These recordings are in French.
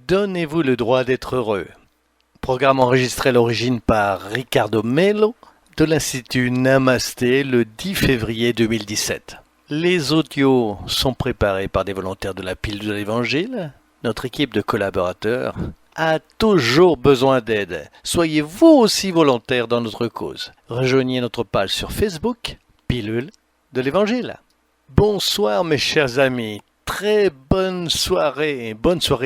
Donnez-vous le droit d'être heureux. Programme enregistré à l'origine par Ricardo Mello de l'Institut Namasté le 10 février 2017. Les audios sont préparés par des volontaires de la pile de l'Évangile. Notre équipe de collaborateurs a toujours besoin d'aide. Soyez vous aussi volontaires dans notre cause. Rejoignez notre page sur Facebook, Pilule de l'Évangile. Bonsoir mes chers amis. Très bonne soirée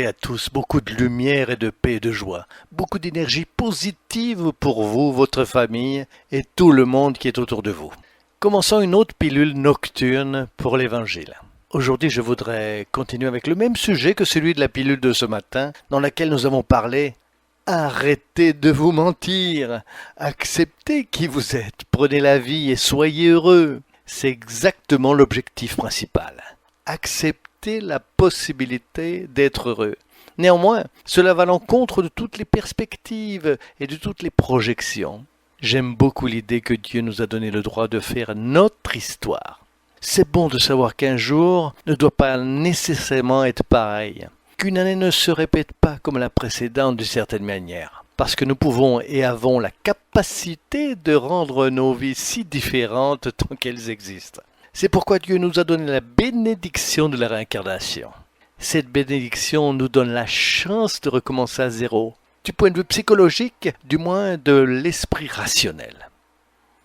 à tous, beaucoup de lumière et de paix et de joie, beaucoup d'énergie positive pour vous, votre famille et tout le monde qui est autour de vous. Commençons une autre pilule nocturne pour l'Évangile. Aujourd'hui, je voudrais continuer avec le même sujet que celui de la pilule de ce matin, dans laquelle nous avons parlé « Arrêtez de vous mentir, acceptez qui vous êtes, prenez la vie et soyez heureux ». C'est exactement l'objectif principal. Acceptez la possibilité d'être heureux. Néanmoins, cela va à l'encontre de toutes les perspectives et de toutes les projections. J'aime beaucoup l'idée que Dieu nous a donné le droit de faire notre histoire. C'est bon de savoir qu'un jour ne doit pas nécessairement être pareil, qu'une année ne se répète pas comme la précédente d'une certaine manière, parce que nous pouvons et avons la capacité de rendre nos vies si différentes tant qu'elles existent. C'est pourquoi Dieu nous a donné la bénédiction de la réincarnation. Cette bénédiction nous donne la chance de recommencer à zéro, du point de vue psychologique, du moins de l'esprit rationnel.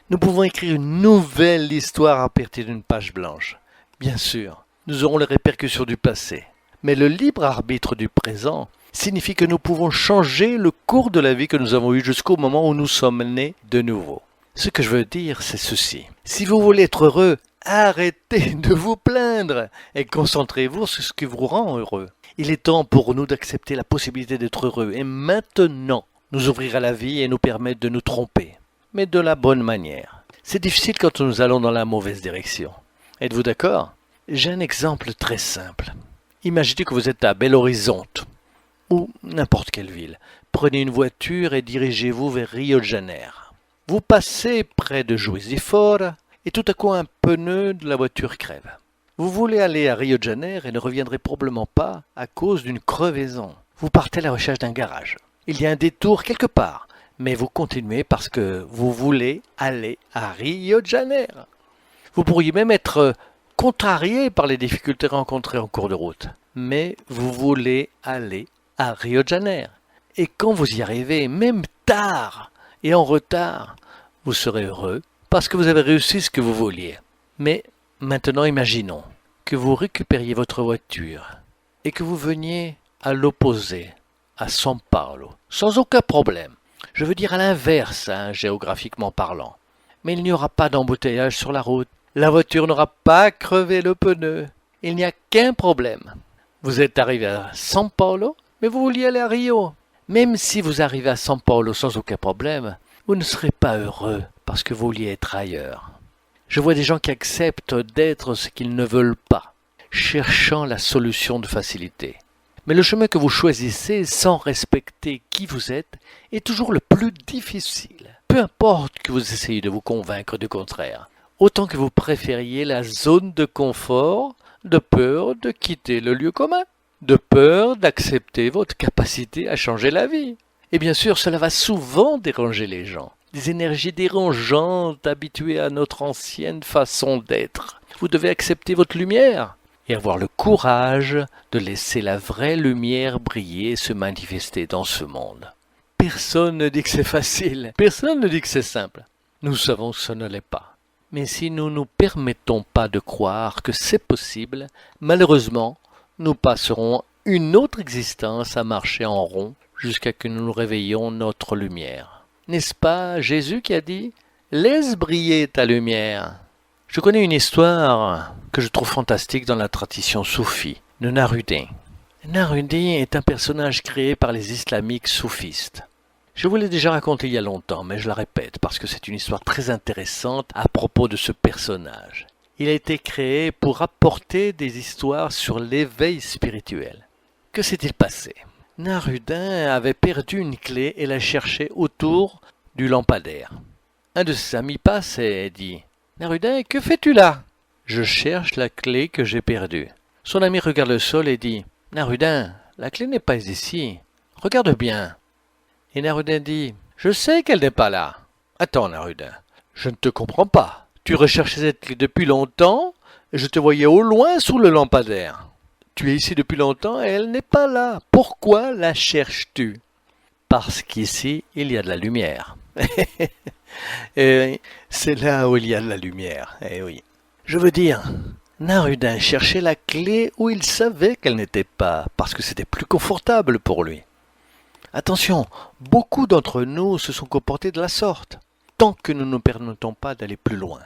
Nous pouvons écrire une nouvelle histoire à partir d'une page blanche. Bien sûr, nous aurons les répercussions du passé, mais le libre arbitre du présent signifie que nous pouvons changer le cours de la vie que nous avons eue jusqu'au moment où nous sommes nés de nouveau. Ce que je veux dire, c'est ceci. Si vous voulez être heureux, arrêtez de vous plaindre et concentrez-vous sur ce qui vous rend heureux. Il est temps pour nous d'accepter la possibilité d'être heureux et maintenant nous ouvrir à la vie et nous permettre de nous tromper, mais de la bonne manière. C'est difficile quand nous allons dans la mauvaise direction. Êtes-vous d'accord? J'ai un exemple très simple. Imaginez que vous êtes à Belo Horizonte ou n'importe quelle ville. Prenez une voiture et dirigez-vous vers Rio de Janeiro. Vous passez près de Juiz de Fora et tout à coup un pneu de la voiture crève. Vous voulez aller à Rio de Janeiro et ne reviendrez probablement pas à cause d'une crevaison. Vous partez à la recherche d'un garage. Il y a un détour quelque part, mais vous continuez parce que vous voulez aller à Rio de Janeiro. Vous pourriez même être contrarié par les difficultés rencontrées en cours de route, mais vous voulez aller à Rio de Janeiro. Et quand vous y arrivez, même tard et en retard, vous serez heureux parce que vous avez réussi ce que vous vouliez. Mais maintenant imaginons que vous récupériez votre voiture et que vous veniez à l'opposé, à São Paulo, sans aucun problème. Je veux dire à l'inverse, géographiquement parlant. Mais il n'y aura pas d'embouteillage sur la route. La voiture n'aura pas crevé le pneu. Il n'y a qu'un problème. Vous êtes arrivé à São Paulo, mais vous vouliez aller à Rio. Même si vous arrivez à São Paulo sans aucun problème, vous ne serez pas heureux parce que vous vouliez être ailleurs. Je vois des gens qui acceptent d'être ce qu'ils ne veulent pas, cherchant la solution de facilité. Mais le chemin que vous choisissez sans respecter qui vous êtes est toujours le plus difficile. Peu importe que vous essayez de vous convaincre du contraire. Autant que vous préfériez la zone de confort, de peur de quitter le lieu commun, de peur d'accepter votre capacité à changer la vie. Et bien sûr, cela va souvent déranger les gens. Des énergies dérangeantes habituées à notre ancienne façon d'être. Vous devez accepter votre lumière et avoir le courage de laisser la vraie lumière briller et se manifester dans ce monde. Personne ne dit que c'est facile, personne ne dit que c'est simple. Nous savons que ce ne l'est pas. Mais si nous ne nous permettons pas de croire que c'est possible, malheureusement, nous passerons une autre existence à marcher en rond jusqu'à que nous réveillions notre lumière. N'est-ce pas Jésus qui a dit « Laisse briller ta lumière ». Je connais une histoire que je trouve fantastique dans la tradition soufie, de Naruddin. Naruddin est un personnage créé par les islamiques soufistes. Je vous l'ai déjà raconté il y a longtemps, mais je la répète parce que c'est une histoire très intéressante à propos de ce personnage. Il a été créé pour rapporter des histoires sur l'éveil spirituel. Que s'est-il passé? Naruddin avait perdu une clé et la cherchait autour du lampadaire. Un de ses amis passe et dit « Naruddin, que fais-tu là ?»« Je cherche la clé que j'ai perdue. » Son ami regarde le sol et dit « Naruddin, la clé n'est pas ici. Regarde bien. Et Narudin dit, je sais qu'elle n'est pas là. Attends, Narudin, je ne te comprends pas. Tu recherchais cette clé depuis longtemps et je te voyais au loin sous le lampadaire. Tu es ici depuis longtemps et elle n'est pas là. Pourquoi la cherches-tu? Parce qu'ici, il y a de la lumière. Et c'est là où il y a de la lumière. Eh oui. Je veux dire, Narudin cherchait la clé où il savait qu'elle n'était pas, parce que c'était plus confortable pour lui. Attention, beaucoup d'entre nous se sont comportés de la sorte. Tant que nous ne nous permettons pas d'aller plus loin,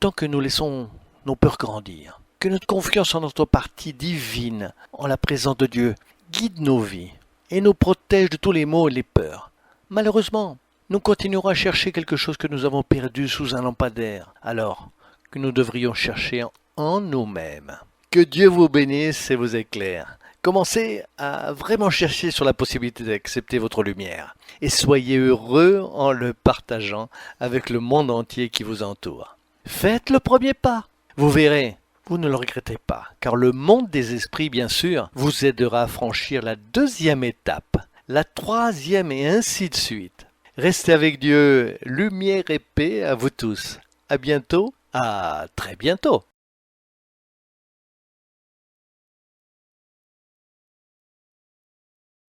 tant que nous laissons nos peurs grandir, que notre confiance en notre partie divine, en la présence de Dieu, guide nos vies et nous protège de tous les maux et les peurs. Malheureusement, nous continuerons à chercher quelque chose que nous avons perdu sous un lampadaire, alors que nous devrions chercher en nous-mêmes. Que Dieu vous bénisse et vous éclaire. Commencez à vraiment chercher sur la possibilité d'accepter votre lumière et soyez heureux en le partageant avec le monde entier qui vous entoure. Faites le premier pas. Vous verrez, vous ne le regrettez pas, car le monde des esprits, bien sûr, vous aidera à franchir la deuxième étape, la troisième et ainsi de suite. Restez avec Dieu, lumière et paix à vous tous. À bientôt, à très bientôt.